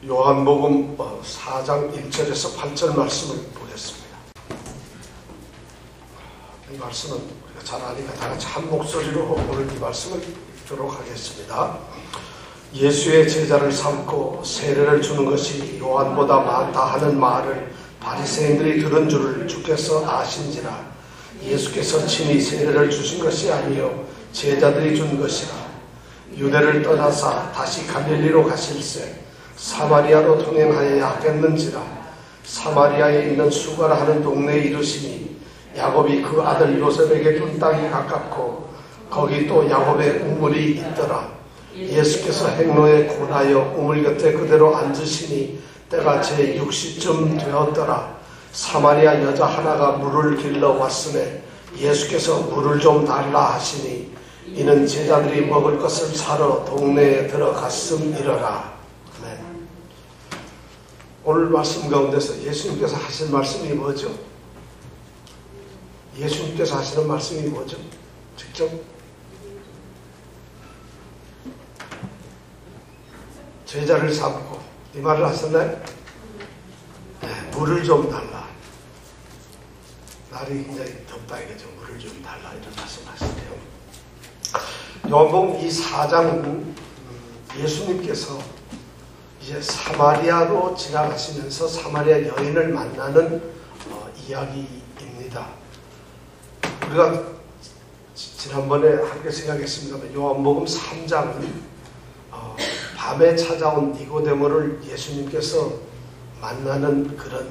요한복음 4장 1절에서 8절 말씀을 보겠습니다. 이 말씀은 우리가 잘 아니까 다 같이 한 목소리로 오늘 이 말씀을 읽도록 하겠습니다. 예수의 제자를 삼고 세례를 주는 것이 요한보다 많다 하는 말을 바리새인들이 들은 줄을 주께서 아신지라. 예수께서 친히 세례를 주신 것이 아니요 제자들이 준 것이라. 유대를 떠나사 다시 갈릴리로 가실새 사마리아로 통행하여야 하겠는지라. 사마리아에 있는 수가라 하는 동네에 이르시니 야곱이 그 아들 요셉에게 준 땅이 가깝고 거기 또 야곱의 우물이 있더라. 예수께서 행로에 권하여 우물 곁에 그대로 앉으시니 때가 제6시쯤 되었더라. 사마리아 여자 하나가 물을 길러 왔으매 예수께서 물을 좀 달라 하시니 이는 제자들이 먹을 것을 사러 동네에 들어갔음이러라. 아멘. 오늘 말씀 가운데서 예수님께서 하신 말씀이 뭐죠? 예수님께서 하시는 말씀이 뭐죠? 직접 제자를 삼고 이 말을 하셨나요? 네, 물을 좀 달라. 날이 굉장히 덥다 이거죠. 물을 좀 달라 이런 말씀하시네요. 요한복음 이 4장은 예수님께서 이제 사마리아로 지나가시면서 사마리아 여인을 만나는 이야기입니다. 우리가 지난번에 함께 생각했습니다만 요한복음 3장은 밤에 찾아온 니고데모를 예수님께서 만나는 그런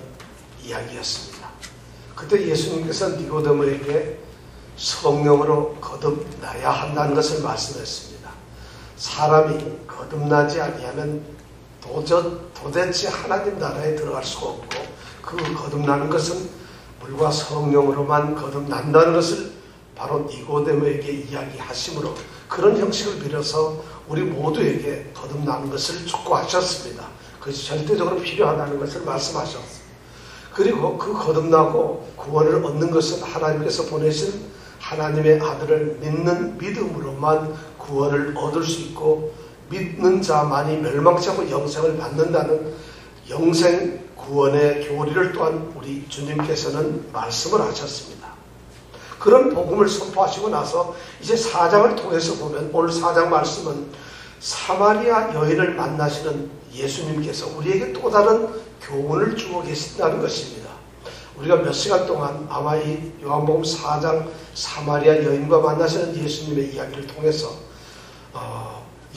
이야기였습니다. 그때 예수님께서 니고데모에게 성령으로 거듭나야 한다는 것을 말씀했습니다. 사람이 거듭나지 아니하면 도대체 하나님 나라에 들어갈 수가 없고 그 거듭나는 것은 물과 성령으로만 거듭난다는 것을 바로 니고데모에게 이야기하심으로 그런 형식을 빌어서 우리 모두에게 거듭나는 것을 촉구하셨습니다. 그것이 절대적으로 필요하다는 것을 말씀하셨습니다. 그리고 그 거듭나고 구원을 얻는 것은 하나님께서 보내신 하나님의 아들을 믿는 믿음으로만 구원을 얻을 수 있고 믿는 자만이 멸망치 않고 영생을 받는다는 영생 구원의 교리를 또한 우리 주님께서는 말씀을 하셨습니다. 그런 복음을 선포하시고 나서 이제 4장을 통해서 보면 오늘 4장 말씀은 사마리아 여인을 만나시는 예수님께서 우리에게 또 다른 교훈을 주고 계신다는 것입니다. 우리가 몇 시간 동안 아마 이 요한복음 4장 사마리아 여인과 만나시는 예수님의 이야기를 통해서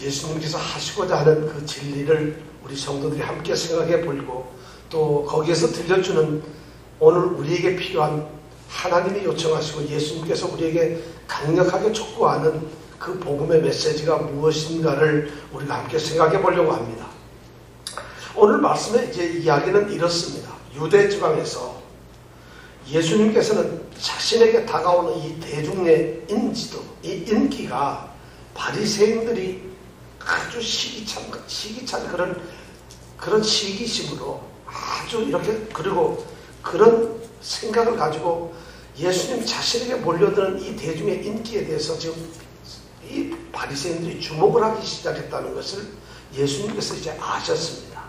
예수님께서 하시고자 하는 그 진리를 우리 성도들이 함께 생각해 보고 또 거기에서 들려주는 오늘 우리에게 필요한 하나님이 요청하시고 예수님께서 우리에게 강력하게 촉구하는 그 복음의 메시지가 무엇인가를 우리가 함께 생각해 보려고 합니다. 오늘 말씀의 이제 이야기는 이렇습니다. 유대 지방에서 예수님께서는 자신에게 다가오는 이 대중의 인지도, 이 인기가 바리새인들이 아주 시기찬 그런 시기심으로 아주 이렇게 그리고 그런 생각을 가지고 예수님 자신에게 몰려드는 이 대중의 인기에 대해서 지금 이 바리새인들이 주목을 하기 시작했다는 것을 예수님께서 이제 아셨습니다.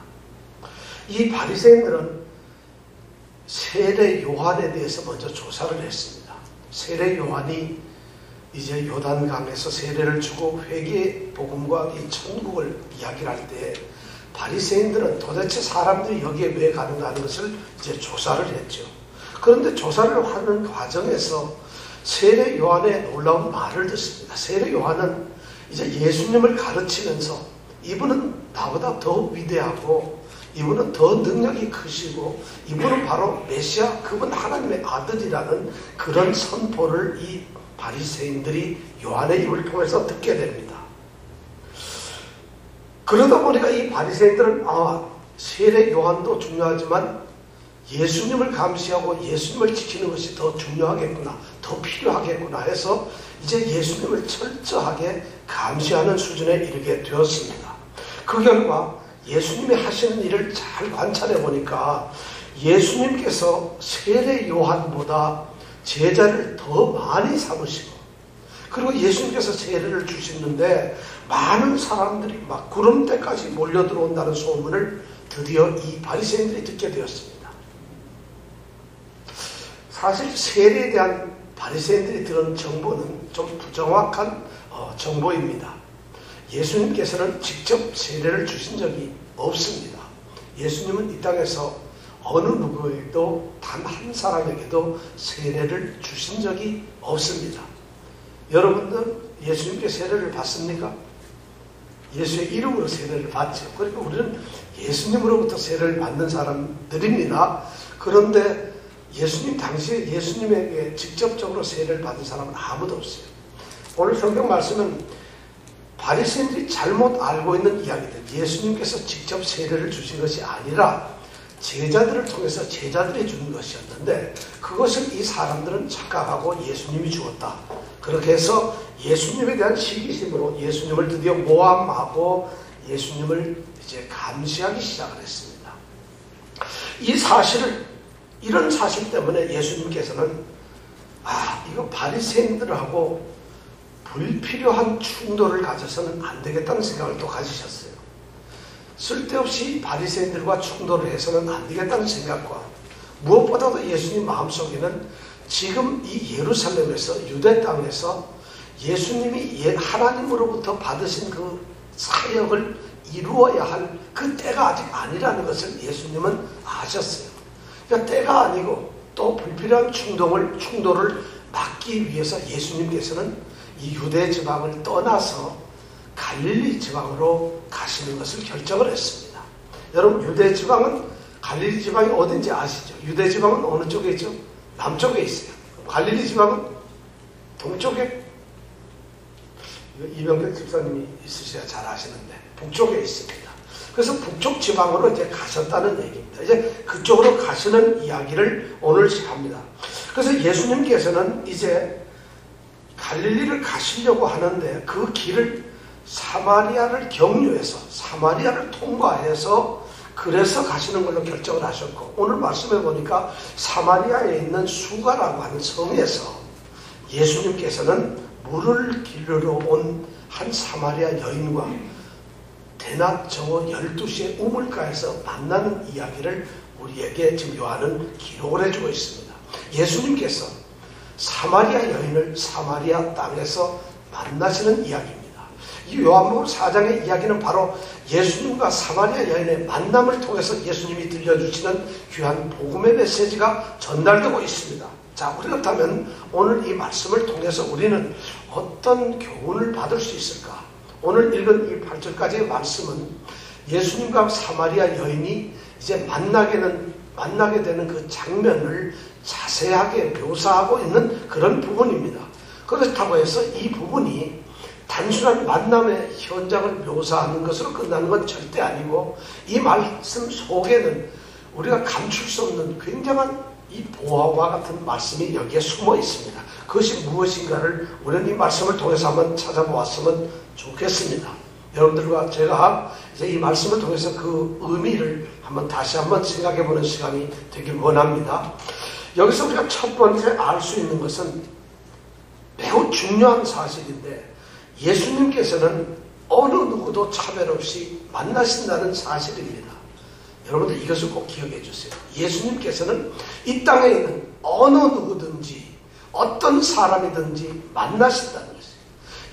이 바리새인들은 세례 요한에 대해서 먼저 조사를 했습니다. 세례 요한이 이제 요단강에서 세례를 주고 회개의 복음과 이 천국을 이야기를 할 때 바리새인들은 도대체 사람들이 여기에 왜 가는가 하는 것을 이제 조사를 했죠. 그런데 조사를 하는 과정에서 세례 요한의 놀라운 말을 듣습니다. 세례 요한은 이제 예수님을 가르치면서 이분은 나보다 더 위대하고 이분은 더 능력이 크시고 이분은 바로 메시아, 그분 하나님의 아들이라는 그런 선포를 이 바리새인들이 요한의 입을 통해서 듣게 됩니다. 그러다 보니까 이 바리새인들은 세례 요한도 중요하지만 예수님을 감시하고 예수님을 지키는 것이 더 중요하겠구나, 더 필요하겠구나 해서 이제 예수님을 철저하게 감시하는 수준에 이르게 되었습니다. 그 결과 예수님이 하시는 일을 잘 관찰해 보니까 예수님께서 세례 요한보다 제자를 더 많이 삼으시고 그리고 예수님께서 세례를 주시는데 많은 사람들이 막 구름대까지 몰려들어온다는 소문을 드디어 이 바리새인들이 듣게 되었습니다. 사실 세례에 대한 바리새인들이 들은 정보는 좀 부정확한 정보입니다. 예수님께서는 직접 세례를 주신 적이 없습니다. 예수님은 이 땅에서 어느 누구에게도 단 한 사람에게도 세례를 주신 적이 없습니다. 여러분들 예수님께 세례를 받습니까? 예수의 이름으로 세례를 받죠. 그러니까 우리는 예수님으로부터 세례를 받는 사람들입니다. 그런데 예수님 당시에 예수님에게 직접적으로 세례를 받은 사람은 아무도 없어요. 오늘 성경 말씀은 바리새인들이 잘못 알고 있는 이야기들, 예수님께서 직접 세례를 주신 것이 아니라 제자들을 통해서 제자들이 주는 것이었는데 그것을 이 사람들은 착각하고 예수님이 주었다. 그렇게 해서 예수님에 대한 시기심으로 예수님을 드디어 모함하고 예수님을 이제 감시하기 시작을 했습니다. 이런 사실 때문에 예수님께서는 이거 바리새인들하고 불필요한 충돌을 가져서는 안 되겠다는 생각을 또 가지셨어요. 쓸데없이 바리새인들과 충돌을 해서는 안 되겠다는 생각과 무엇보다도 예수님 마음속에는 지금 이 예루살렘에서 유대 땅에서 예수님이 하나님으로부터 받으신 그 사역을 이루어야 할 그 때가 아직 아니라는 것을 예수님은 아셨어요. 그러니까 때가 아니고 또 불필요한 충돌을 막기 위해서 예수님께서는 이 유대 지방을 떠나서 갈릴리 지방으로 가시는 것을 결정을 했습니다. 여러분 유대 지방은 갈릴리 지방이 어딘지 아시죠? 유대 지방은 어느 쪽에 있죠? 남쪽에 있어요. 갈릴리 지방은 동쪽에 이병경 집사님이 있으셔야 잘 아시는데 북쪽에 있습니다. 그래서 북쪽 지방으로 이제 가셨다는 얘기입니다. 이제 그쪽으로 가시는 이야기를 오늘 시작합니다. 그래서 예수님께서는 이제 갈릴리를 가시려고 하는데 그 길을 사마리아를 경유해서 사마리아를 통과해서 그래서 가시는 걸로 결정을 하셨고 오늘 말씀해 보니까 사마리아에 있는 수가라고 하는 성에서 예수님께서는 물을 기르러 온 한 사마리아 여인과 대낮 정오 12시에 우물가에서 만나는 이야기를 우리에게 지금 요한은 기록을 해주고 있습니다. 예수님께서 사마리아 여인을 사마리아 땅에서 만나시는 이야기입니다. 이 요한복음 4장의 이야기는 바로 예수님과 사마리아 여인의 만남을 통해서 예수님이 들려주시는 귀한 복음의 메시지가 전달되고 있습니다. 자, 그렇다면 오늘 이 말씀을 통해서 우리는 어떤 교훈을 받을 수 있을까? 오늘 읽은 이 8절까지의 말씀은 예수님과 사마리아 여인이 이제 만나게 되는 그 장면을 자세하게 묘사하고 있는 그런 부분입니다. 그렇다고 해서 이 부분이 단순한 만남의 현장을 묘사하는 것으로 끝나는 건 절대 아니고 이 말씀 속에는 우리가 감출 수 없는 굉장한 이 보화와 같은 말씀이 여기에 숨어 있습니다. 그것이 무엇인가를 우리는 이 말씀을 통해서 한번 찾아보았으면 좋겠습니다. 여러분들과 제가 이제 이 말씀을 통해서 그 의미를 다시 한번 생각해보는 시간이 되길 원합니다. 여기서 우리가 첫 번째 알 수 있는 것은 매우 중요한 사실인데 예수님께서는 어느 누구도 차별 없이 만나신다는 사실입니다. 여러분들 이것을 꼭 기억해 주세요. 예수님께서는 이 땅에 있는 어느 누구든지 어떤 사람이든지 만나신다는 것이에요.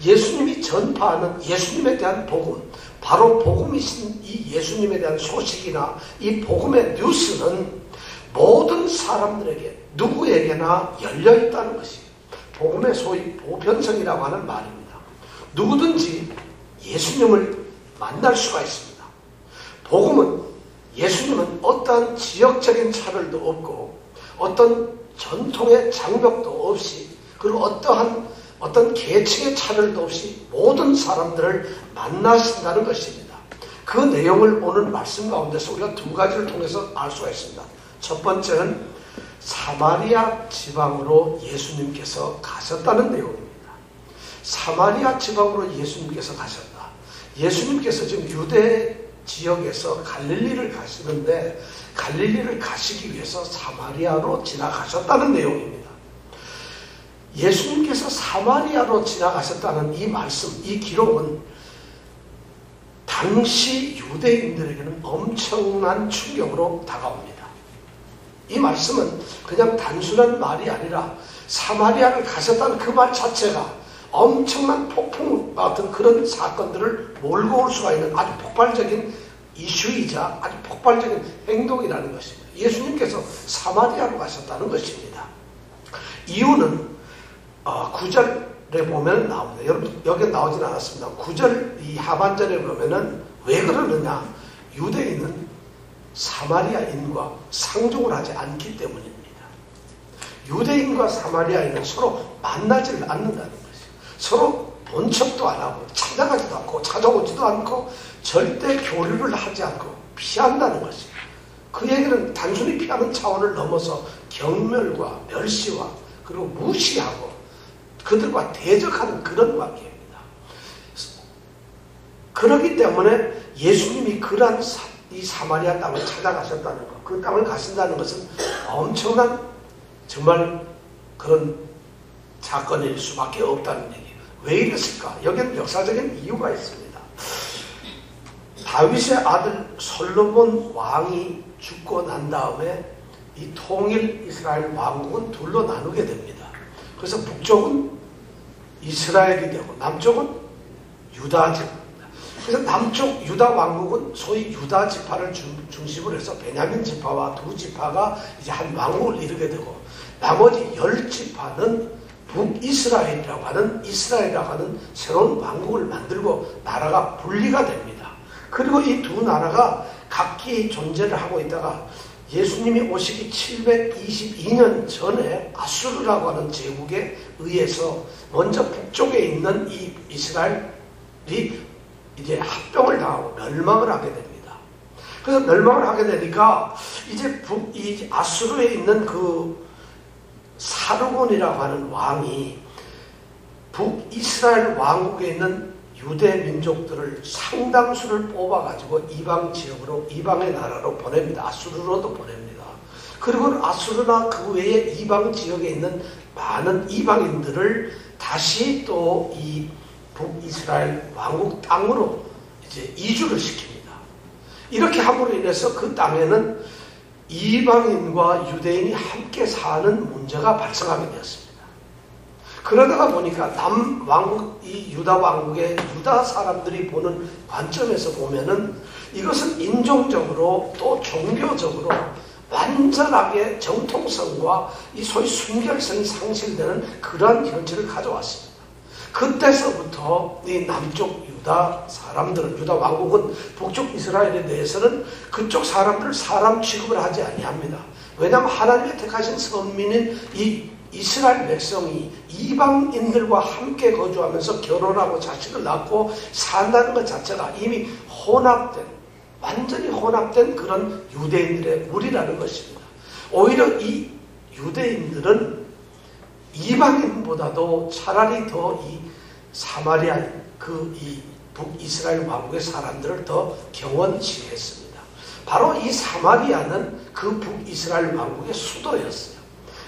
예수님이 전파하는 예수님에 대한 복음, 바로 복음이신 이 예수님에 대한 소식이나 이 복음의 뉴스는 모든 사람들에게 누구에게나 열려있다는 것이 복음의 소위 보편성이라고 하는 말입니다. 누구든지 예수님을 만날 수가 있습니다. 예수님은 어떠한 지역적인 차별도 없고 어떤 전통의 장벽도 없이 그리고 어떤 계층의 차별도 없이 모든 사람들을 만나신다는 것입니다. 그 내용을 오늘 말씀 가운데서 우리가 두 가지를 통해서 알 수가 있습니다. 첫 번째는 사마리아 지방으로 예수님께서 가셨다는 내용입니다. 사마리아 지방으로 예수님께서 가셨다. 예수님께서 지금 유대 지역에서 갈릴리를 가시는데 갈릴리를 가시기 위해서 사마리아로 지나가셨다는 내용입니다. 예수님께서 사마리아로 지나가셨다는 이 말씀, 이 기록은 당시 유대인들에게는 엄청난 충격으로 다가옵니다. 이 말씀은 그냥 단순한 말이 아니라 사마리아를 가셨다는 그 말 자체가 엄청난 폭풍 같은 그런 사건들을 몰고 올 수가 있는 아주 폭발적인 이슈이자 아주 폭발적인 행동이라는 것입니다. 예수님께서 사마리아로 가셨다는 것입니다. 이유는 9절에 보면 나옵니다. 여러분 여기 나오진 않았습니다. 9절 이 하반절에 보면은 왜 그러느냐? 유대인은 사마리아인과 상종을 하지 않기 때문입니다. 유대인과 사마리아인은 서로 만나지를 않는다는 것이죠. 서로 본 척도 안 하고 찾아가지도 않고 찾아오지도 않고 절대 교류를 하지 않고 피한다는 것이죠. 그 얘기는 단순히 피하는 차원을 넘어서 경멸과 멸시와 그리고 무시하고 그들과 대적하는 그런 관계입니다. 그렇기 때문에 예수님이 그러한 이 사마리아 땅을 찾아가셨다는 것, 그 땅을 가신다는 것은 엄청난 정말 그런 사건일 수밖에 없다는 얘기예요. 왜 이랬을까? 여기는 역사적인 이유가 있습니다. 다윗의 아들 솔로몬 왕이 죽고 난 다음에 이 통일 이스라엘 왕국은 둘로 나누게 됩니다. 그래서 북쪽은 이스라엘이 되고 남쪽은 유다 지파입니다. 그래서 남쪽 유다 왕국은 소위 유다 지파를 중심으로 해서 베냐민 지파와 두 지파가 이제 한 왕국을 이루게 되고 나머지 10지파는 북이스라엘이라고 하는 새로운 왕국을 만들고 나라가 분리가 됩니다. 그리고 이 두 나라가 각기 존재를 하고 있다가 예수님이 오시기 722년 전에 아수르라고 하는 제국에 의해서 먼저 북쪽에 있는 이 이스라엘이 이제 합병을 당하고 멸망을 하게 됩니다. 그래서 멸망을 하게 되니까 이제 이 아수르에 있는 그 사르곤이라고 하는 왕이 북이스라엘 왕국에 있는 유대 민족들을 상당수를 뽑아가지고 이방 지역으로, 이방의 나라로 보냅니다. 아수르로도 보냅니다. 그리고 아수르나 그 외에 이방 지역에 있는 많은 이방인들을 다시 또 이 북이스라엘 왕국 땅으로 이제 이주를 시킵니다. 이렇게 함으로 인해서 그 땅에는 이방인과 유대인이 함께 사는 문제가 발생하게 되었습니다. 그러다가 보니까 남왕국, 이 유다 왕국의 유다 사람들이 보는 관점에서 보면은 이것은 인종적으로 또 종교적으로 완전하게 정통성과 이 소위 순결성이 상실되는 그러한 현실을 가져왔습니다. 그때서부터 이 남쪽 유다 사람들은, 유다 왕국은 북쪽 이스라엘에 대해서는 그쪽 사람들을 사람 취급을 하지 아니합니다. 왜냐하면 하나님의 택하신 선민인 이 이스라엘 백성이 이방인들과 함께 거주하면서 결혼하고 자식을 낳고 산다는 것 자체가 이미 혼합된, 완전히 혼합된 그런 유대인들의 무리라는 것입니다. 오히려 이 유대인들은 이방인보다도 차라리 더 이 사마리아인, 이 북이스라엘 왕국의 사람들을 더 경원시했습니다. 바로 이 사마리아는 그 북이스라엘 왕국의 수도였어요.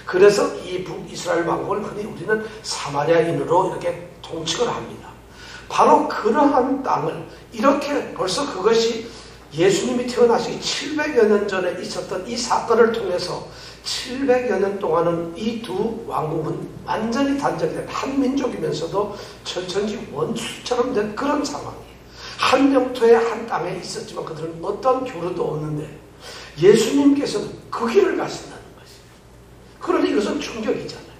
그래서 이 북이스라엘 왕국을 흔히 우리는 사마리아인으로 이렇게 통칭을 합니다. 바로 그러한 땅을 이렇게 벌써 그것이 예수님이 태어나시기 700여 년 전에 있었던 이 사건을 통해서 700여 년 동안은 이 두 왕국은 완전히 단절된 한 민족이면서도 천천히 원수처럼 된 그런 상황이에요. 한 영토의 한 땅에 있었지만 그들은 어떤 교류도 없는데 예수님께서는 그 길을 가신다는 것이에요. 그러니 이것은 충격이잖아요.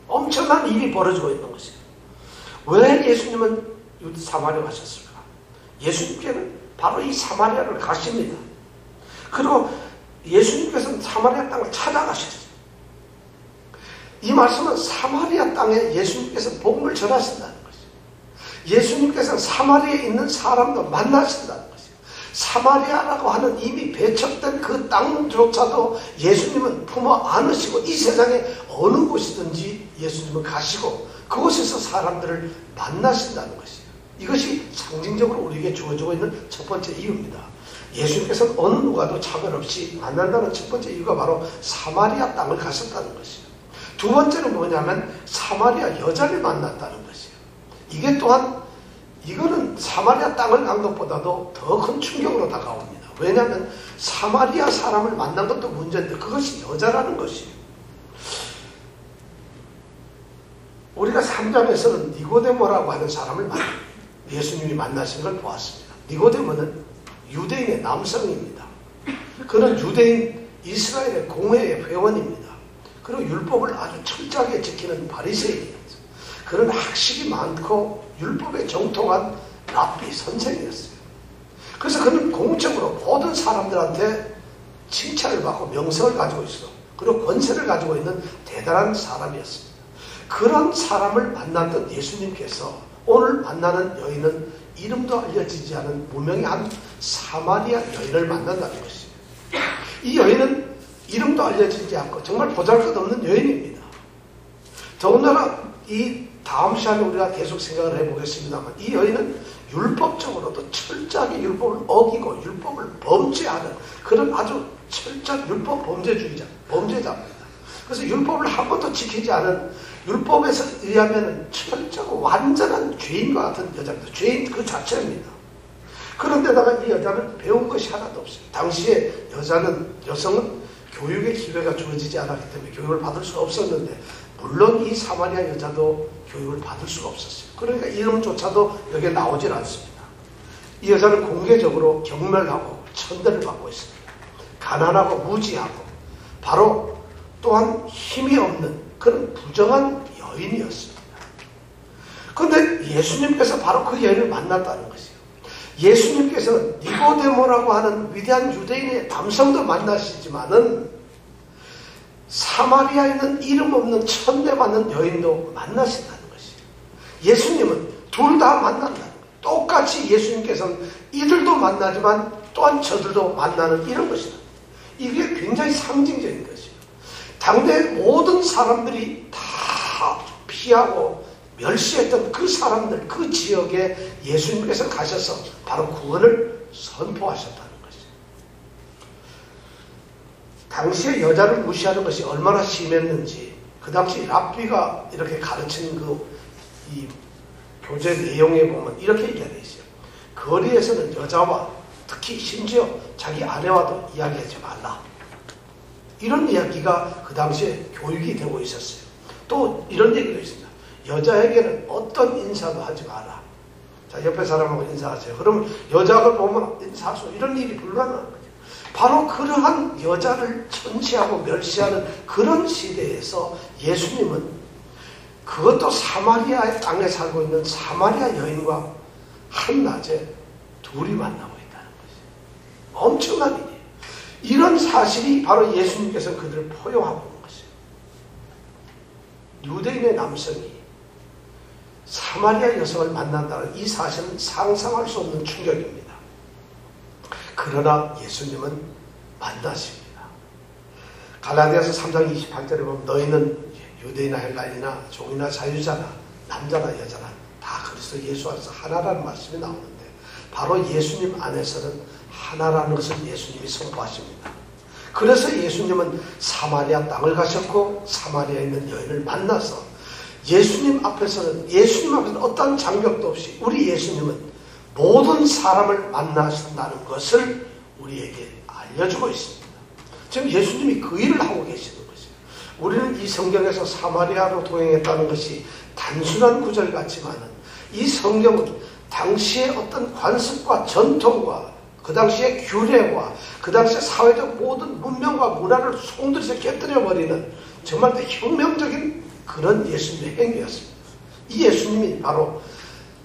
엄청난 일이 벌어지고 있는 것이에요. 왜 예수님은 사마리아 가셨을까? 예수님께는 바로 이 사마리아를 가십니다. 그리고 예수님께서는 사마리아 땅을 찾아가셨어요. 이 말씀은 사마리아 땅에 예수님께서 복음을 전하신다는 것이에요. 예수님께서는 사마리아에 있는 사람도 만나신다는 것이에요. 사마리아라고 하는 이미 배척된 그 땅조차도 예수님은 품어 안으시고 이 세상에 어느 곳이든지 예수님은 가시고 그곳에서 사람들을 만나신다는 것이에요. 이것이 상징적으로 우리에게 주어지고 있는 첫 번째 이유입니다. 예수님께서는 어느 누가도 차별 없이 만난다는 첫 번째 이유가 바로 사마리아 땅을 가셨다는 것이에요. 두 번째는 뭐냐면 사마리아 여자를 만났다는 것이에요. 이게 또한 이거는 사마리아 땅을 간 것보다도 더 큰 충격으로 다가옵니다. 왜냐하면 사마리아 사람을 만난 것도 문제인데 그것이 여자라는 것이에요. 우리가 3장에서는 니고데모라고 하는 사람을 예수님이 만나신 걸 보았습니다. 니고데모는 유대인의 남성입니다. 그는 유대인 이스라엘의 공회의 회원입니다. 그리고 율법을 아주 철저하게 지키는 바리새인이었어요. 그는 학식이 많고 율법에 정통한 랍비 선생이었어요. 그래서 그는 공적으로 모든 사람들한테 칭찬을 받고 명성을 가지고 있어. 그리고 권세를 가지고 있는 대단한 사람이었습니다. 그런 사람을 만났던 예수님께서 오늘 만나는 여인은 이름도 알려지지 않은 무명한 사마리아 여인을 만난다는 것이에요. 이 여인은 이름도 알려지지 않고 정말 보잘것없는 여인입니다. 더군다나 이 다음 시간에 우리가 계속 생각을 해보겠습니다만 이 여인은 율법적으로도 철저하게 율법을 어기고 율법을 범죄하는 그런 아주 철저한 율법 범죄자입니다. 그래서 율법을 한 번도 지키지 않은 율법에서 의하면 철저하고 완전한 죄인과 같은 여자입니다. 죄인 그 자체입니다. 그런데다가 이 여자는 배운 것이 하나도 없어요. 당시에 여성은 교육의 기회가 주어지지 않았기 때문에 교육을 받을 수가 없었는데 물론 이 사마리아 여자도 교육을 받을 수가 없었어요. 그러니까 이름조차도 여기에 나오질 않습니다. 이 여자는 공개적으로 경멸하고 천대를 받고 있습니다. 가난하고 무지하고 바로 또한 힘이 없는 그런 부정한 여인이었습니다. 그런데 예수님께서 바로 그 여인을 만났다는 것이에요. 예수님께서는 니고데모라고 하는 위대한 유대인의 남성도 만나시지만은 사마리아에 있는 이름 없는 천대받는 여인도 만나신다는 것이에요. 예수님은 둘 다 만난다는 거예요. 똑같이 예수님께서는 이들도 만나지만 또한 저들도 만나는 이런 것이다. 이게 굉장히 상징적인 것이에요. 당대 모든 사람들이 다 피하고 멸시했던 그 사람들, 그 지역에 예수님께서 가셔서 바로 구원을 선포하셨다는 것이죠. 당시에 여자를 무시하는 것이 얼마나 심했는지 그 당시 랍비가 이렇게 가르친 이 교재 내용에 보면 이렇게 얘기하고 있어요. 거리에서는 여자와 특히 심지어 자기 아내와도 이야기하지 말라. 이런 이야기가 그 당시에 교육이 되고 있었어요. 또 이런 얘기도 있습니다. 여자에게는 어떤 인사도 하지 마라. 자, 옆에 사람하고 인사하세요. 그러면 여자를 보면 인사하소. 이런 일이 불가능한 거죠. 바로 그러한 여자를 천시하고 멸시하는 그런 시대에서 예수님은 그것도 사마리아 땅에 살고 있는 사마리아 여인과 한낮에 둘이 만나고 있다는 것이죠. 엄청난 일이에요. 이런 사실이 바로 예수님께서 그들을 포용하고 있는 것이에요. 유대인의 남성이 사마리아 여성을 만난다는 이 사실은 상상할 수 없는 충격입니다. 그러나 예수님은 만나십니다. 갈라디아서 3장 28절에 보면 너희는 유대인이나 헬라인이나 종이나 자유자나 남자나 여자나 다 그리스도 예수 안에서 하나라는 말씀이 나오는데 바로 예수님 안에서는 하나라는 것을 예수님이 선포하십니다. 그래서 예수님은 사마리아 땅을 가셨고 사마리아에 있는 여인을 만나서 예수님 앞에서는 어떤 장벽도 없이 우리 예수님은 모든 사람을 만나신다는 것을 우리에게 알려주고 있습니다. 지금 예수님이 그 일을 하고 계시는 것이에요. 우리는 이 성경에서 사마리아로 도행했다는 것이 단순한 구절 같지만은 이 성경은 당시의 어떤 관습과 전통과 그 당시의 규례와 그 당시의 사회적 모든 문명과 문화를 송두리째 깨뜨려버리는 정말 혁명적인 그런 예수님의 행위였습니다. 이 예수님이 바로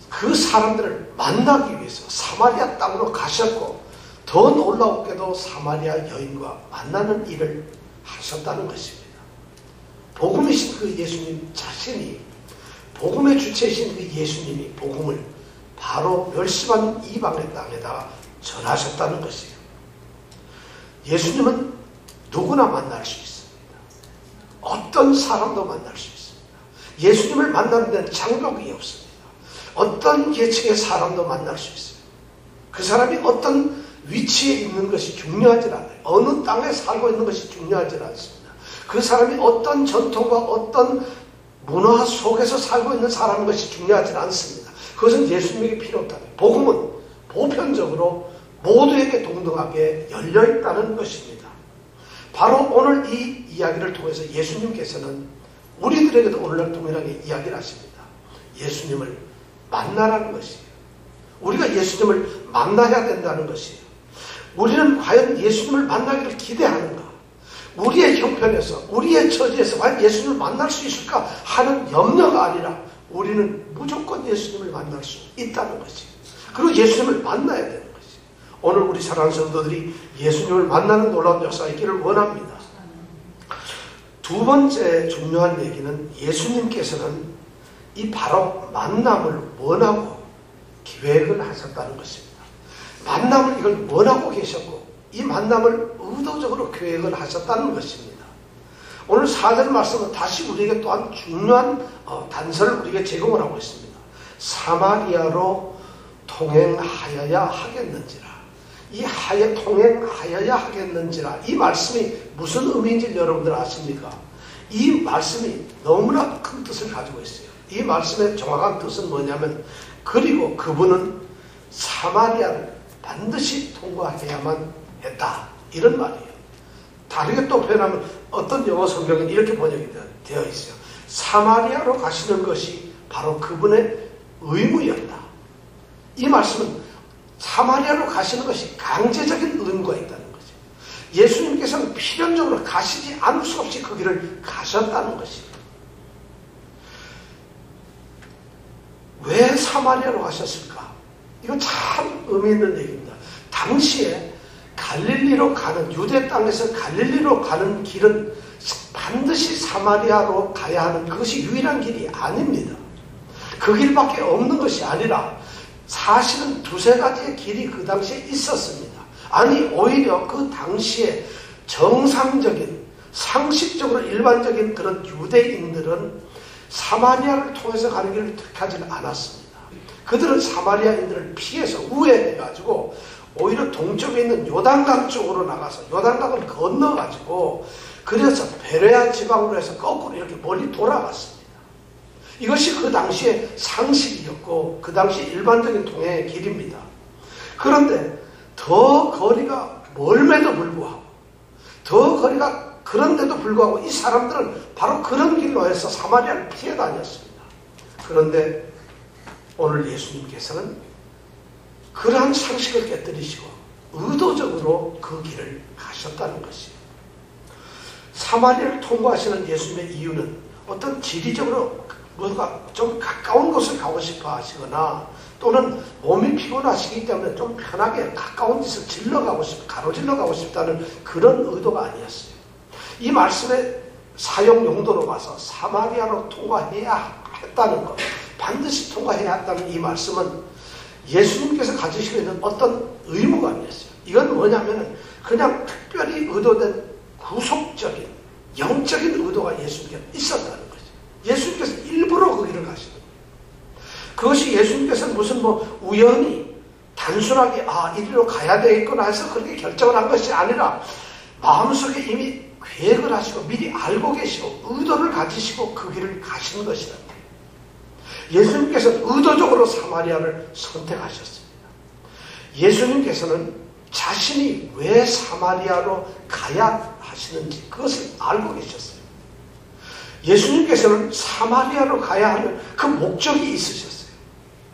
그 사람들을 만나기 위해서 사마리아 땅으로 가셨고 더 놀라웠게도 사마리아 여인과 만나는 일을 하셨다는 것입니다. 복음이신 그 예수님 자신이 복음의 주체이신 그 예수님이 복음을 바로 멸시받는 이방의 땅에다가 전하셨다는 것이에요. 예수님은 누구나 만날 수 있습니다. 어떤 사람도 만날 수 있습니다. 예수님을 만나는 데는 장벽이 없습니다. 어떤 계층의 사람도 만날 수 있어요. 그 사람이 어떤 위치에 있는 것이 중요하지 않아요. 어느 땅에 살고 있는 것이 중요하지 않습니다. 그 사람이 어떤 전통과 어떤 문화 속에서 살고 있는 사람인 것이 중요하지 않습니다. 그것은 예수님에게 필요 없다. 복음은 보편적으로 모두에게 동등하게 열려있다는 것입니다. 바로 오늘 이 이야기를 통해서 예수님께서는 우리들에게도 오늘날 동일하게 이야기를 하십니다. 예수님을 만나라는 것이에요. 우리가 예수님을 만나야 된다는 것이에요. 우리는 과연 예수님을 만나기를 기대하는가? 우리의 형편에서, 우리의 처지에서 과연 예수님을 만날 수 있을까 하는 염려가 아니라 우리는 무조건 예수님을 만날 수 있다는 것이에요. 그리고 예수님을 만나야 되는 것이에요. 오늘 우리 사랑하는 성도들이 예수님을 만나는 놀라운 역사가 있기를 원합니다. 두 번째 중요한 얘기는 예수님께서는 이 바로 만남을 원하고 계획을 하셨다는 것입니다. 만남을 이걸 원하고 계셨고 이 만남을 의도적으로 계획을 하셨다는 것입니다. 오늘 4절 말씀은 다시 우리에게 또한 중요한 단서를 우리에게 제공을 하고 있습니다. 사마리아로 통행하여야 하겠는지라. 이 통행하여야 하겠는지라. 이 말씀이 무슨 의미인지 여러분들 아십니까? 이 말씀이 너무나 큰 뜻을 가지고 있어요. 이 말씀의 정확한 뜻은 뭐냐면 그리고 그분은 사마리아를 반드시 통과해야만 했다. 이런 말이에요. 다르게 또 표현하면 어떤 영어 성경은 이렇게 번역이 되어 있어요. 사마리아로 가시는 것이 바로 그분의 의무였다. 이 말씀은 사마리아로 가시는 것이 강제적인 의무가 있다는 거죠. 예수님께서는 필연적으로 가시지 않을 수 없이 그 길을 가셨다는 것이에요. 왜 사마리아로 가셨을까? 이건 참 의미 있는 얘기입니다. 당시에 갈릴리로 가는, 유대 땅에서 갈릴리로 가는 길은 반드시 사마리아로 가야 하는 그것이 유일한 길이 아닙니다. 그 길밖에 없는 것이 아니라 사실은 두세 가지의 길이 그 당시에 있었습니다. 아니 오히려 그 당시에 정상적인, 상식적으로 일반적인 그런 유대인들은 사마리아를 통해서 가는 길을 택하지는 않았습니다. 그들은 사마리아인들을 피해서 우회해가지고 오히려 동쪽에 있는 요단강 쪽으로 나가서 요단강을 건너가지고 그래서 베레아 지방으로 해서 거꾸로 이렇게 멀리 돌아갔습니다. 이것이 그 당시의 상식이었고 그 당시 일반적인 통행의 길입니다. 그런데 더 거리가 멀음에도 불구하고 더 거리가 그런데도 불구하고 이 사람들은 바로 그런 길로 해서 사마리아를 피해 다녔습니다. 그런데 오늘 예수님께서는 그러한 상식을 깨뜨리시고 의도적으로 그 길을 가셨다는 것이에요. 사마리아를 통과하시는 예수님의 이유는 어떤 지리적으로 뭔가 좀 가까운 곳을 가고 싶어 하시거나 또는 몸이 피곤하시기 때문에 좀 편하게 가까운 곳을 가로질러 가고 싶다는 그런 의도가 아니었어요. 이 말씀의 사용 용도로 봐서 사마리아로 통과해야 했다는 것, 반드시 통과해야 했다는 이 말씀은 예수님께서 가지시고 있는 어떤 의무가 아니었어요. 이건 뭐냐면 그냥 특별히 의도된 구속적인 영적인 의도가 예수님께 있었다는 거죠. 예수님께서 일부러 그 길을 가시는 거예요. 그것이 예수님께서는 무슨 우연히 단순하게 이리로 가야 되겠구나 해서 그렇게 결정을 한 것이 아니라 마음속에 이미 계획을 하시고 미리 알고 계시고 의도를 가지시고 그 길을 가시는 것이다. 예수님께서는 의도적으로 사마리아를 선택하셨습니다. 예수님께서는 자신이 왜 사마리아로 가야 하시는지 그것을 알고 계셨어요. 예수님께서는 사마리아로 가야 하는 그 목적이 있으셨어요.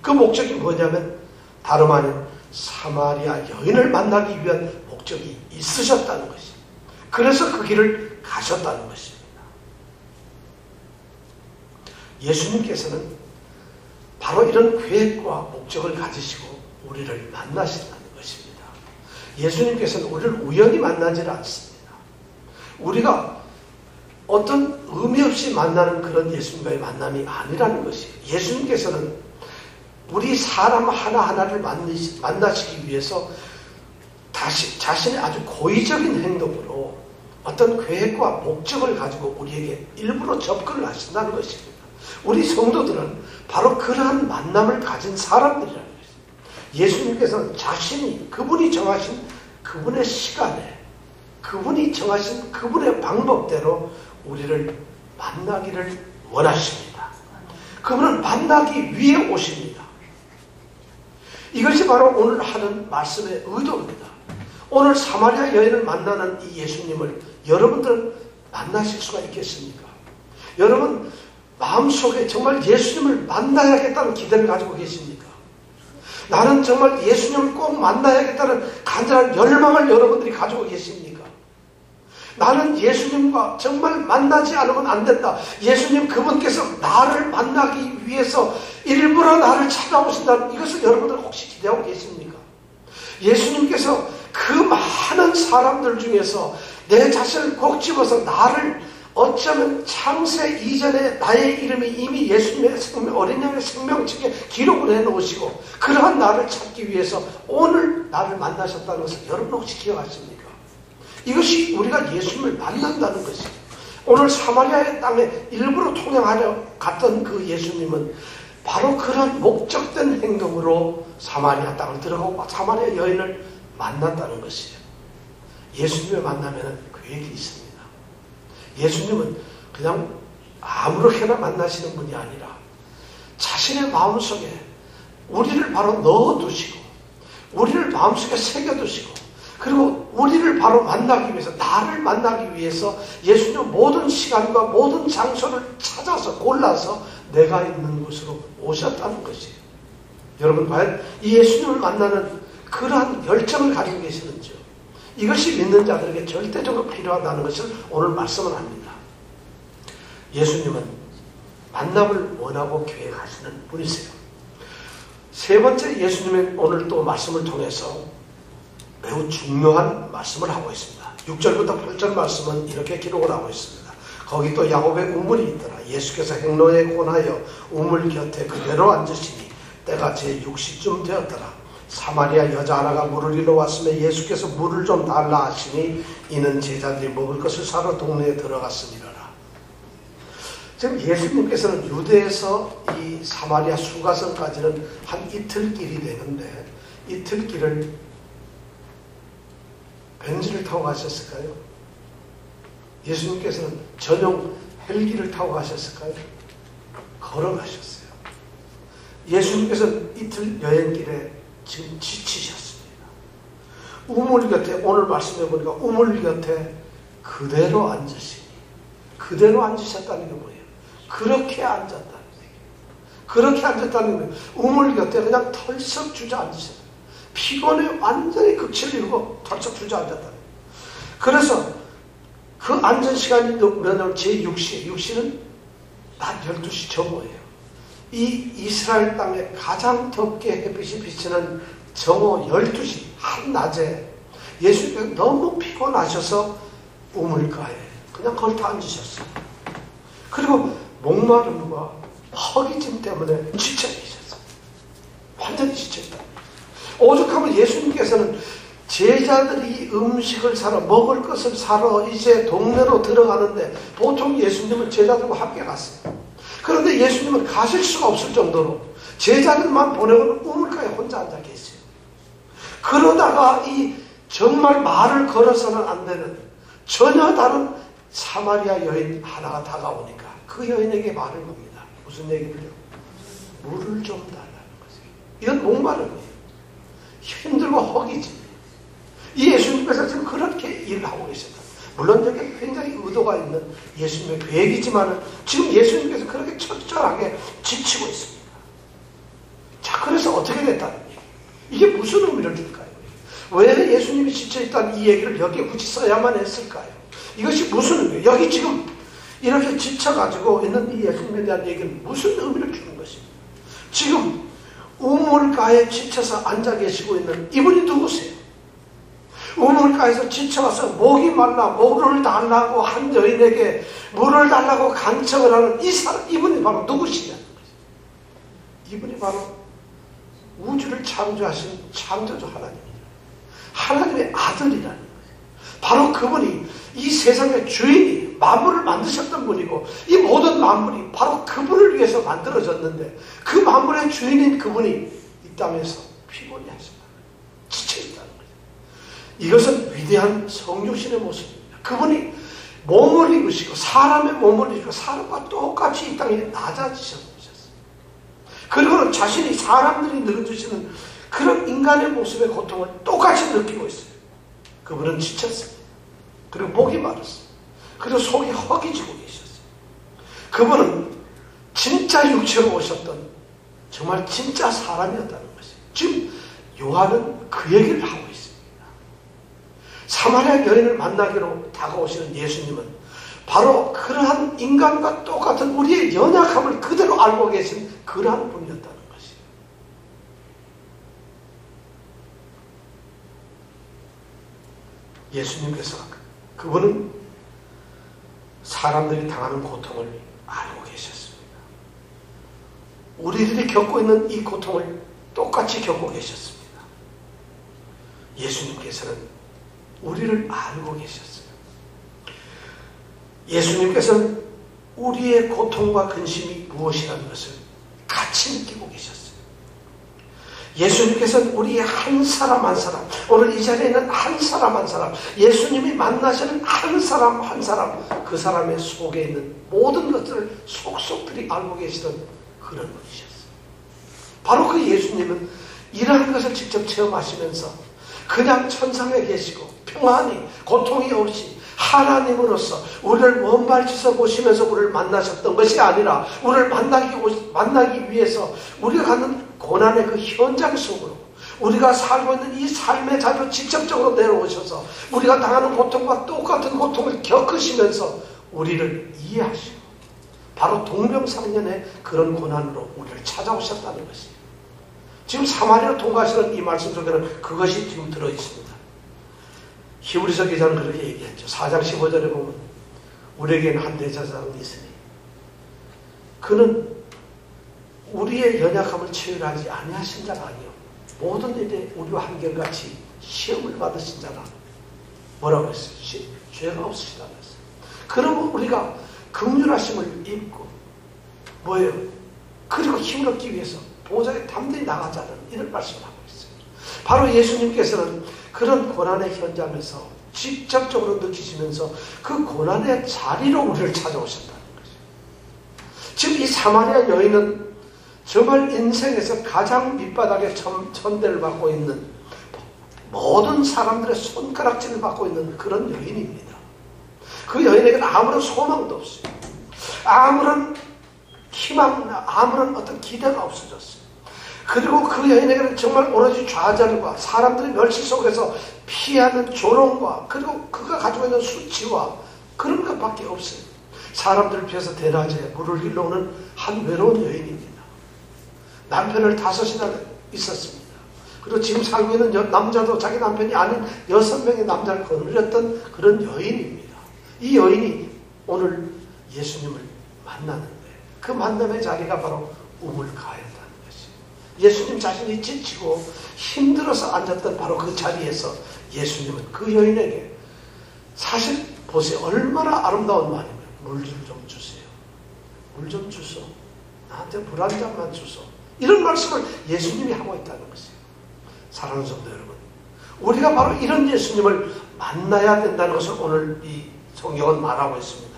그 목적이 뭐냐면 다름 아닌 사마리아 여인을 만나기 위한 목적이 있으셨다는 것이에요. 그래서 그 길을 가셨다는 것입니다. 예수님께서는 바로 이런 계획과 목적을 가지시고 우리를 만나신다는 것입니다. 예수님께서는 우리를 우연히 만나지 않습니다. 우리가 어떤 의미 없이 만나는 그런 예수님과의 만남이 아니라는 것이에요. 예수님께서는 우리 사람 하나하나를 만나시기 위해서 자신의 아주 고의적인 행동으로 어떤 계획과 목적을 가지고 우리에게 일부러 접근을 하신다는 것입니다. 우리 성도들은 바로 그러한 만남을 가진 사람들이라는 것입니다. 예수님께서는 자신이 그분이 정하신 그분의 시간에 그분이 정하신 그분의 방법대로 우리를 만나기를 원하십니다. 그분은 만나기 위해 오십니다. 이것이 바로 오늘 하는 말씀의 의도입니다. 오늘 사마리아 여인을 만나는 이 예수님을 여러분들은 만나실 수가 있겠습니까? 여러분 마음속에 정말 예수님을 만나야겠다는 기대를 가지고 계십니까? 나는 정말 예수님을 꼭 만나야겠다는 간절한 열망을 여러분들이 가지고 계십니까? 나는 예수님과 정말 만나지 않으면 안 된다. 예수님 그분께서 나를 만나기 위해서 일부러 나를 찾아오신다는 이것을 여러분들 혹시 기대하고 계십니까? 예수님께서 그 많은 사람들 중에서 내 자신을 꼭 집어서 나를 어쩌면 창세 이전에 나의 이름이 이미 예수님의 어린 양의 생명책에 기록을 해놓으시고 그러한 나를 찾기 위해서 오늘 나를 만나셨다는 것을 여러분 혹시 기억하십니까? 이것이 우리가 예수님을 만난다는 것이죠. 오늘 사마리아의 땅에 일부러 통행하려 갔던 그 예수님은 바로 그런 목적된 행동으로 사마리아 땅을 들어가고 사마리아 여인을 만났다는 것이에요. 예수님을 만나면 계획이 있습니다. 예수님은 그냥 아무렇게나 만나시는 분이 아니라 자신의 마음속에 우리를 바로 넣어두시고 우리를 마음속에 새겨두시고 그리고 우리를 바로 만나기 위해서 나를 만나기 위해서 예수님은 모든 시간과 모든 장소를 찾아서 골라서 내가 있는 곳으로 오셨다는 것이에요. 여러분 과연 이 예수님을 만나는 그러한 열정을 가지고 계시는지요? 이것이 믿는 자들에게 절대적으로 필요하다는 것을 오늘 말씀을 합니다. 예수님은 만남을 원하고 계획하시는 분이세요. 세 번째 예수님은 오늘 또 말씀을 통해서 매우 중요한 말씀을 하고 있습니다. 6절부터 8절 말씀은 이렇게 기록을 하고 있습니다. 거기 또 야곱의 우물이 있더라. 예수께서 행로에 권하여 우물 곁에 그대로 앉으시니 때가 제6시쯤 되었더라. 사마리아 여자 하나가 물을 잃어 왔으며 예수께서 물을 좀 달라 하시니 이는 제자들이 먹을 것을 사러 동네에 들어갔음이라. 지금 예수님께서는 유대에서 이 사마리아 수가성까지는 한 이틀 길이 되는데 이틀 길을 벤지를 타고 가셨을까요? 예수님께서는 전용 헬기를 타고 가셨을까요? 걸어가셨어요. 예수님께서는 이틀 여행길에 지금 지치셨습니다. 우물 곁에 오늘 말씀해 보니까 우물 곁에 그대로 앉으시니 그대로 앉으셨다는 게 뭐예요? 그렇게 앉았다는 얘기예요. 그렇게 앉았다는 거예요. 우물 곁에 그냥 털썩 주저앉으셨어요. 피곤에 완전히 극치를 이루고 털썩 주저앉았다는 거예요. 그래서 그 앉은 시간이 뭐냐면 제6시 6시는 낮 12시 정오예요. 이 이스라엘 땅에 가장 덥게 햇빛이 비치는 정오 12시 한낮에 예수님께서 너무 피곤하셔서 우물가에 그냥 걸터 앉으셨어요. 그리고 목마름과 허기짐 때문에 지쳐 계셨어요. 완전히 지쳤다. 오죽하면 예수님께서는 제자들이 음식을 사러 먹을 것을 사러 이제 동네로 들어가는데 보통 예수님은 제자들과 함께 갔어요. 그런데 예수님은 가실 수가 없을 정도로 제자들만 보내고는 우물가에 혼자 앉아 계세요. 그러다가 이 정말 말을 걸어서는 안 되는 전혀 다른 사마리아 여인 하나가 다가오니까 그 여인에게 말을 겁니다. 무슨 얘기를요? 물을 좀 달라는 거죠. 이건 목마름이에요. 힘들고 허기지. 이 예수님께서 지금 그렇게 일을 하고 계십니다. 물론 여기 굉장히 의도가 있는 예수님의 계획이지만 지금 예수님께서 그렇게 철저하게 지치고 있습니다. 자, 그래서 어떻게 됐다는 얘기예요? 이게 무슨 의미를 줄까요? 왜 예수님이 지쳐있다는 이 얘기를 여기에 굳이 써야만 했을까요? 이것이 무슨 의미예요? 여기 지금 이렇게 지쳐가지고 있는 이 예수님에 대한 얘기는 무슨 의미를 주는 것입니까? 지금 우물가에 지쳐서 앉아 계시고 있는 이분이 누구세요? 우물가에서 지쳐와서 목이 말라 물을 달라고 한 여인에게 물을 달라고 간청을 하는 이 사람, 이분이 바로 누구시냐는 거죠. 이분이 바로 우주를 창조하신 창조주 하나님입니다. 하나님의 아들이라는 거예요. 바로 그분이 이 세상의 주인이 만물을 만드셨던 분이고 이 모든 만물이 바로 그분을 위해서 만들어졌는데 그 만물의 주인인 그분이 이 땅에서 피곤해 하신다. 지쳐있다는 거예요. 이것은 위대한 성육신의 모습입니다. 그분이 몸을 입으시고 사람의 몸을 입으시고 사람과 똑같이 이 땅에 낮아지셨어요. 그리고는 자신이 사람들이 느껴주시는 그런 인간의 모습의 고통을 똑같이 느끼고 있어요. 그분은 지쳤습니다. 그리고 목이 마르셨어요. 그리고 속이 허기지고 계셨어요. 그분은 진짜 육체로 오셨던 정말 진짜 사람이었다는 것이에요. 지금 요한은 그 얘기를 하고 있습니다. 사마리아 여인을 만나기로 다가오시는 예수님은 바로 그러한 인간과 똑같은 우리의 연약함을 그대로 알고 계신 그러한 분이었다는 것이에요. 예수님께서 그분은 사람들이 당하는 고통을 알고 계셨습니다. 우리들이 겪고 있는 이 고통을 똑같이 겪고 계셨습니다. 예수님께서는 우리를 알고 계셨어요. 예수님께서는 우리의 고통과 근심이 무엇이라는 것을 같이 느끼고 계셨어요. 예수님께서는 우리의 한 사람 한 사람, 오늘 이 자리에 있는 한 사람 한 사람, 예수님이 만나시는 한 사람 한 사람, 그 사람의 속에 있는 모든 것들을 속속들이 알고 계시던 그런 분이셨어요. 바로 그 예수님은 이러한 것을 직접 체험하시면서 그냥 천상에 계시고 평안히 고통이 없이 하나님으로서 우리를 먼발치서 보시면서 우리를 만나셨던 것이 아니라 우리를 만나기 위해서 우리가 갖는 고난의 그 현장 속으로 우리가 살고 있는 이 삶의 자리로 직접적으로 내려오셔서 우리가 당하는 고통과 똑같은 고통을 겪으시면서 우리를 이해하시고 바로 동병상련의 그런 고난으로 우리를 찾아오셨다는 것이에요. 지금 사마리아로 통과하시는 이 말씀 속에는 그것이 지금 들어있습니다. 히브리서 기자는 그렇게 얘기했죠. 4장 15절에 보면 우리에게는 한 대제사장이 있으니 그는 우리의 연약함을 체휼하지 아니하신 자가 아니요 모든 일에 우리와 한결같이 시험을 받으신 자라. 뭐라고 했어요? 죄가 없으시다고 했어요. 그러면 우리가 긍휼하심을 입고 뭐예요? 그리고 힘을 얻기 위해서 보좌에 담대히 나가자는 이런 말씀을 하고 있어요. 바로 예수님께서는 그런 고난의 현장에서 직접적으로 느끼시면서 그 고난의 자리로 우리를 찾아오셨다는 거죠. 지금 이 사마리아 여인은 정말 인생에서 가장 밑바닥에 천대를 받고 있는 모든 사람들의 손가락질을 받고 있는 그런 여인입니다. 그 여인에게는 아무런 소망도 없어요. 아무런 희망, 아무런 어떤 기대가 없어졌어요. 그리고 그 여인에게는 정말 오로지 좌절과 사람들의 멸시 속에서 피하는 조롱과 그리고 그가 가지고 있는 수치와 그런 것밖에 없어요. 사람들을 피해서 대낮에 물을 길러오는 한 외로운 여인입니다. 남편을 5이나 있었습니다. 그리고 지금 살고 있는 남자도 자기 남편이 아닌 6명의 남자를 거느렸던 그런 여인입니다. 이 여인이 오늘 예수님을 만나는 거예요. 그 만남의 자리가 바로 우물가였다는 것이에요. 예수님 자신이 지치고 힘들어서 앉았던 바로 그 자리에서 예수님은 그 여인에게 사실 보세요. 얼마나 아름다운 말이에요. 물 좀 주세요. 물 좀 주소. 나한테 물 한 잔만 주소. 이런 말씀을 예수님이 하고 있다는 것이에요. 사랑하는 성도 여러분, 우리가 바로 이런 예수님을 만나야 된다는 것을 오늘 이 성경은 말하고 있습니다.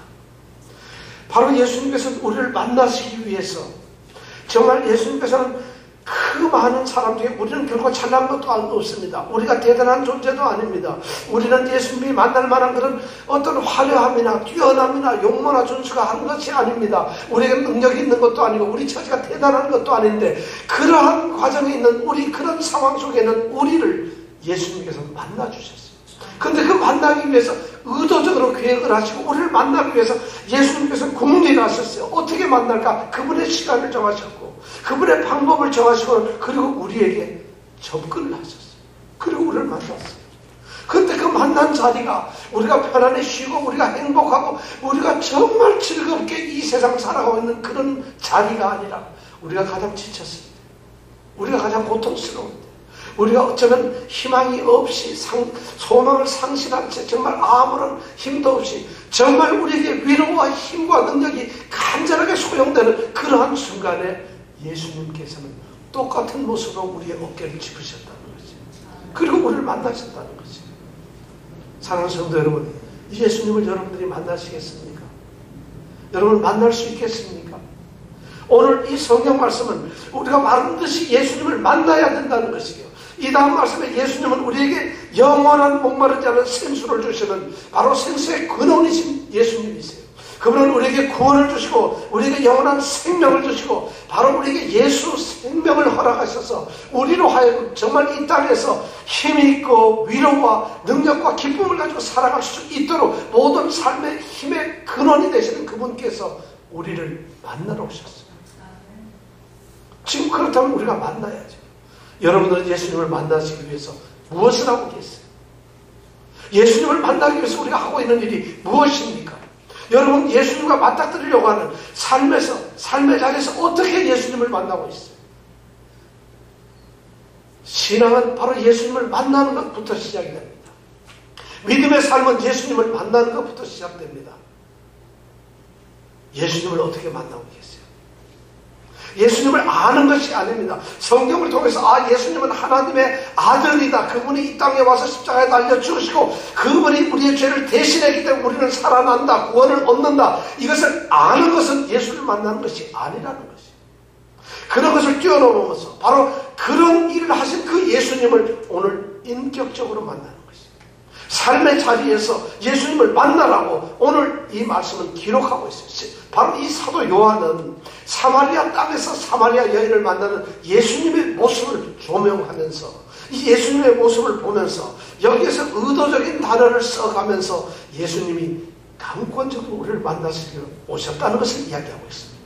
바로 예수님께서는 우리를 만나시기 위해서 정말 예수님께서는 그 많은 사람 중에 우리는 결코 잘난 것도 없습니다. 우리가 대단한 존재도 아닙니다. 우리는 예수님이 만날 만한 그런 어떤 화려함이나 뛰어남이나 용모나 준수가 한 것이 아닙니다. 우리에게 능력이 있는 것도 아니고 우리 처지가 대단한 것도 아닌데 그러한 과정에 있는 우리 그런 상황 속에 있는 우리를 예수님께서 만나주셨어요. 그런데 그 만나기 위해서 의도적으로 계획을 하시고 우리를 만나기 위해서 예수님께서 궁리를 하셨어요. 어떻게 만날까? 그분의 시간을 정하셨고 그분의 방법을 정하시고 그리고 우리에게 접근을 하셨어요. 그리고 우리를 만났어요. 그런데 그 만난 자리가 우리가 편안히 쉬고 우리가 행복하고 우리가 정말 즐겁게 이 세상 살아가고 있는 그런 자리가 아니라 우리가 가장 지쳤을 때, 우리가 가장 고통스러울 때, 우리가 어쩌면 희망이 없이 소망을 상실한 채 정말 아무런 힘도 없이 정말 우리에게 위로와 힘과 능력이 간절하게 소용되는 그러한 순간에 예수님께서는 똑같은 모습으로 우리의 어깨를 짚으셨다는 거지. 그리고 우리를 만나셨다는 거지. 사랑하는 성도 여러분, 예수님을 여러분들이 만나시겠습니까? 여러분 만날 수 있겠습니까? 오늘 이 성경 말씀은 우리가 말한 듯이 예수님을 만나야 된다는 것이요. 이 다음 말씀에 예수님은 우리에게 영원한 목마르지 않은 생수를 주시는 바로 생수의 근원이신 예수님이세요. 그분은 우리에게 구원을 주시고 우리에게 영원한 생명을 주시고 바로 우리에게 예수 생명을 허락하셔서 우리로 하여금 정말 이 땅에서 힘이 있고 위로와 능력과 기쁨을 가지고 살아갈 수 있도록 모든 삶의 힘의 근원이 되시는 그분께서 우리를 만나러 오셨어요. 지금 그렇다면 우리가 만나야죠. 여러분들은 예수님을 만나시기 위해서 무엇을 하고 계세요? 예수님을 만나기 위해서 우리가 하고 있는 일이 무엇입니까? 여러분 예수님과 맞닥뜨리려고 하는 삶의 자리에서 어떻게 예수님을 만나고 있어요? 신앙은 바로 예수님을 만나는 것부터 시작이 됩니다. 믿음의 삶은 예수님을 만나는 것부터 시작됩니다. 예수님을 어떻게 만나고 계세요? 예수님을 아는 것이 아닙니다. 성경을 통해서 예수님은 하나님의 아들이다. 그분이 이 땅에 와서 십자가에 달려 죽으시고 그분이 우리의 죄를 대신했기 때문에 우리는 살아난다. 구원을 얻는다. 이것을 아는 것은 예수를 만나는 것이 아니라는 것이에요. 그런 것을 뛰어넘어서 바로 그런 일을 하신 그 예수님을 오늘 인격적으로 만나는 것이에요. 삶의 자리에서 예수님을 만나라고 오늘 이 말씀은 기록하고 있어요. 바로 이 사도 요한은 사마리아 땅에서 사마리아 여인을 만나는 예수님의 모습을 조명하면서 이 예수님의 모습을 보면서 여기에서 의도적인 단어를 써가면서 예수님이 강권적으로 우리를 만나시기로 오셨다는 것을 이야기하고 있습니다.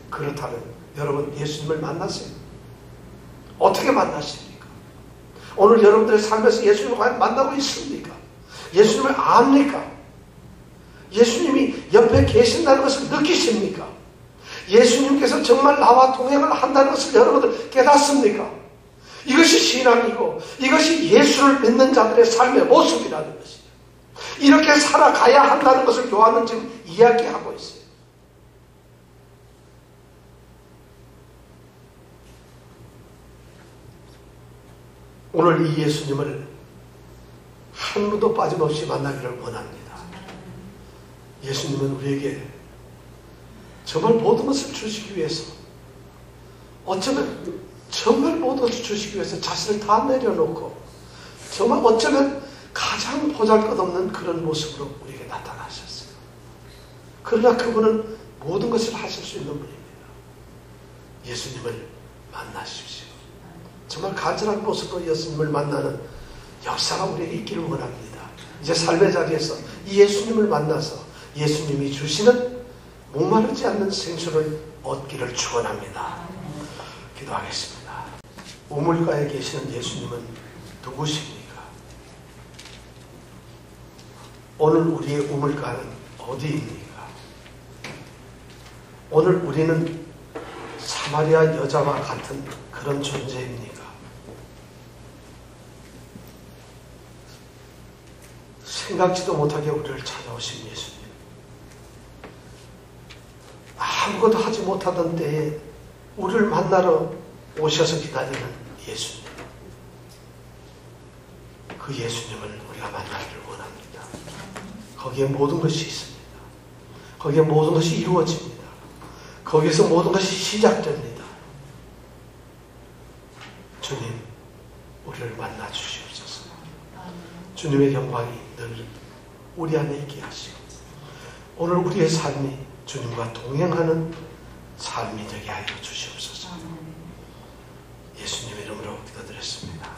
그렇다면 여러분 예수님을 만나세요. 어떻게 만나십니까? 오늘 여러분들의 삶에서 예수님을 과연 만나고 있습니까? 예수님을 압니까? 예수님이 옆에 계신다는 것을 느끼십니까? 예수님께서 정말 나와 동행을 한다는 것을 여러분들 깨닫습니까? 이것이 신앙이고 이것이 예수를 믿는 자들의 삶의 모습이라는 것이에요. 이렇게 살아가야 한다는 것을 요한은 지금 이야기하고 있어요. 오늘 이 예수님을 하루도 빠짐없이 만나기를 원합니다. 예수님은 우리에게 정말 모든 것을 주시기 위해서 어쩌면 정말 모든 것을 주시기 위해서 자신을 다 내려놓고 정말 어쩌면 가장 보잘것없는 그런 모습으로 우리에게 나타나셨어요. 그러나 그분은 모든 것을 하실 수 있는 분입니다. 예수님을 만나십시오. 정말 간절한 모습으로 예수님을 만나는 역사가 우리에게 있기를 원합니다. 이제 삶의 자리에서 이 예수님을 만나서 예수님이 주시는 목마르지 않는 생수를 얻기를 축원합니다. 기도하겠습니다. 우물가에 계시는 예수님은 누구십니까? 오늘 우리의 우물가는 어디입니까? 오늘 우리는 사마리아 여자와 같은 그런 존재입니까? 생각지도 못하게 우리를 찾아오신 예수님. 아무것도 하지 못하던 때에 우리를 만나러 오셔서 기다리는 예수님. 그 예수님을 우리가 만나기를 원합니다. 거기에 모든 것이 있습니다. 거기에 모든 것이 이루어집니다. 거기에서 모든 것이 시작됩니다. 주님, 우리를 만나 주시옵소서. 주님의 영광이 늘 우리 안에 있게 하시고 오늘 우리의 삶이 주님과 동행하는 삶이 되게 하여 주시옵소서. 예수님의 이름으로 기도드렸습니다.